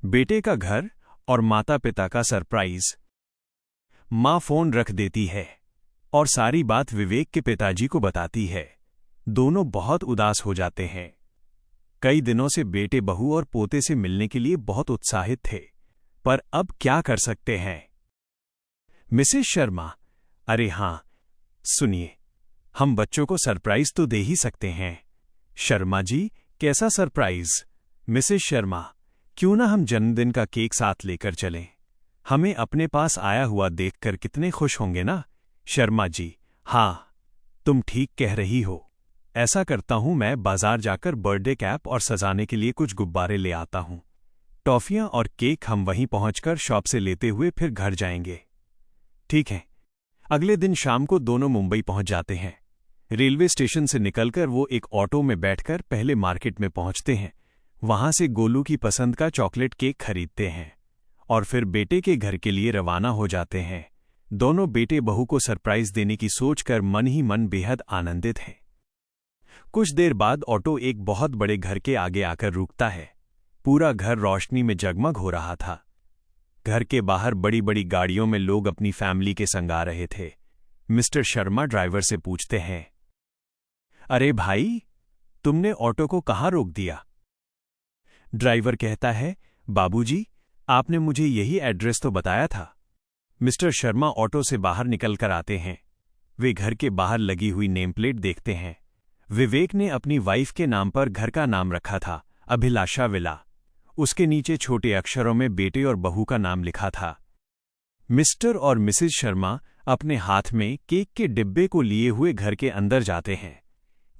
बेटे का घर और माता पिता का सरप्राइज। माँ फोन रख देती है और सारी बात विवेक के पिताजी को बताती है। दोनों बहुत उदास हो जाते हैं। कई दिनों से बेटे बहू और पोते से मिलने के लिए बहुत उत्साहित थे, पर अब क्या कर सकते हैं। मिसेस शर्मा, अरे हां, सुनिए, हम बच्चों को सरप्राइज तो दे ही सकते हैं। शर्मा जी, कैसा सरप्राइज? मिसेस शर्मा, क्यों ना हम जन्मदिन का केक साथ लेकर चलें? हमें अपने पास आया हुआ देखकर कितने खुश होंगे ना। शर्मा जी, हाँ, तुम ठीक कह रही हो। ऐसा करता हूं, मैं बाजार जाकर बर्थडे कैप और सजाने के लिए कुछ गुब्बारे ले आता हूं। टॉफियां और केक हम वहीं पहुंचकर शॉप से लेते हुए फिर घर जाएंगे। ठीक है। अगले दिन शाम को दोनों मुंबई पहुंच जाते हैं। रेलवे स्टेशन से निकलकर वो एक ऑटो में बैठकर पहले मार्केट में पहुंचते हैं। वहां से गोलू की पसंद का चॉकलेट केक खरीदते हैं और फिर बेटे के घर के लिए रवाना हो जाते हैं। दोनों बेटे बहू को सरप्राइज देने की सोचकर मन ही मन बेहद आनंदित हैं। कुछ देर बाद ऑटो एक बहुत बड़े घर के आगे आकर रुकता है। पूरा घर रोशनी में जगमग हो रहा था। घर के बाहर बड़ी बड़ी गाड़ियों में लोग अपनी फैमिली के संग आ रहे थे। मिस्टर शर्मा ड्राइवर से पूछते हैं, अरे भाई, तुमने ऑटो को कहाँ रोक दिया? ड्राइवर कहता है, बाबूजी, आपने मुझे यही एड्रेस तो बताया था। मिस्टर शर्मा ऑटो से बाहर निकलकर आते हैं। वे घर के बाहर लगी हुई नेम प्लेट देखते हैं। विवेक ने अपनी वाइफ के नाम पर घर का नाम रखा था, अभिलाषा विला। उसके नीचे छोटे अक्षरों में बेटे और बहू का नाम लिखा था। मिस्टर और मिसेस शर्मा अपने हाथ में केक के डिब्बे को लिए हुए घर के अंदर जाते हैं।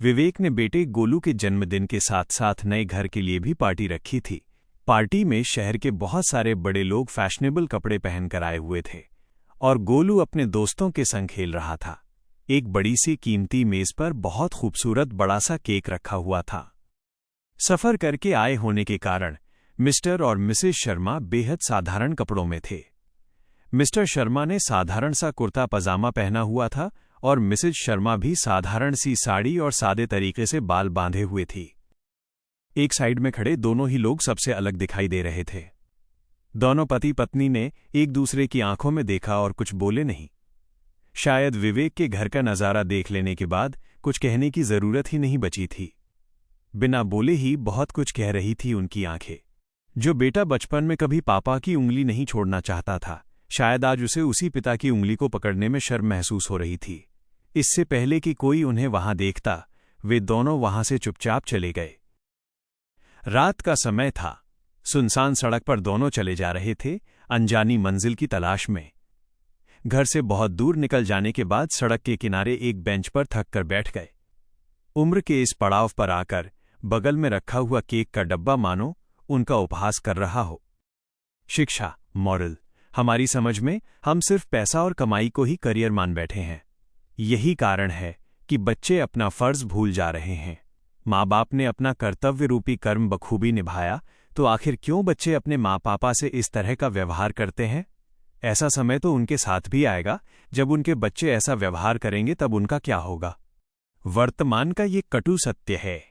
विवेक ने बेटे गोलू के जन्मदिन के साथ साथ नए घर के लिए भी पार्टी रखी थी। पार्टी में शहर के बहुत सारे बड़े लोग फैशनेबल कपड़े पहनकर आए हुए थे और गोलू अपने दोस्तों के संग खेल रहा था। एक बड़ी सी कीमती मेज पर बहुत खूबसूरत बड़ा सा केक रखा हुआ था। सफर करके आए होने के कारण मिस्टर और मिसेस शर्मा बेहद साधारण कपड़ों में थे। मिस्टर शर्मा ने साधारण सा कुर्ता पजामा पहना हुआ था और मिसेस शर्मा भी साधारण सी साड़ी और सादे तरीके से बाल बांधे हुए थी। एक साइड में खड़े दोनों ही लोग सबसे अलग दिखाई दे रहे थे। दोनों पति पत्नी ने एक दूसरे की आंखों में देखा और कुछ बोले नहीं। शायद विवेक के घर का नजारा देख लेने के बाद कुछ कहने की जरूरत ही नहीं बची थी। बिना बोले ही बहुत कुछ कह रही थी उनकी आंखें। जो बेटा बचपन में कभी पापा की उंगली नहीं छोड़ना चाहता था, शायद आज उसे उसी पिता की उंगली को पकड़ने में शर्म महसूस हो रही थी। इससे पहले कि कोई उन्हें वहां देखता, वे दोनों वहां से चुपचाप चले गए। रात का समय था। सुनसान सड़क पर दोनों चले जा रहे थे, अनजानी मंजिल की तलाश में। घर से बहुत दूर निकल जाने के बाद सड़क के किनारे एक बेंच पर थक कर बैठ गए। उम्र के इस पड़ाव पर आकर बगल में रखा हुआ केक का डब्बा मानो उनका उपहास कर रहा हो। शिक्षा, मॉरल, हमारी समझ में हम सिर्फ पैसा और कमाई को ही करियर मान बैठे हैं। यही कारण है कि बच्चे अपना फर्ज भूल जा रहे हैं। माँ बाप ने अपना कर्तव्य रूपी कर्म बखूबी निभाया, तो आखिर क्यों बच्चे अपने माँ पापा से इस तरह का व्यवहार करते हैं? ऐसा समय तो उनके साथ भी आएगा जब उनके बच्चे ऐसा व्यवहार करेंगे, तब उनका क्या होगा? वर्तमान का ये कटु सत्य है।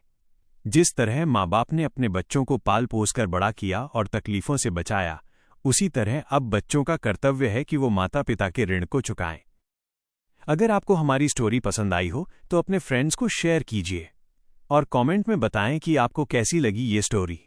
जिस तरह माँ बाप ने अपने बच्चों को पाल पोस कर बड़ा किया और तकलीफों से बचाया, उसी तरह अब बच्चों का कर्तव्य है कि वो माता पिता के ऋण को चुकाएं। अगर आपको हमारी स्टोरी पसंद आई हो तो अपने फ्रेंड्स को शेयर कीजिए और कमेंट में बताएं कि आपको कैसी लगी ये स्टोरी।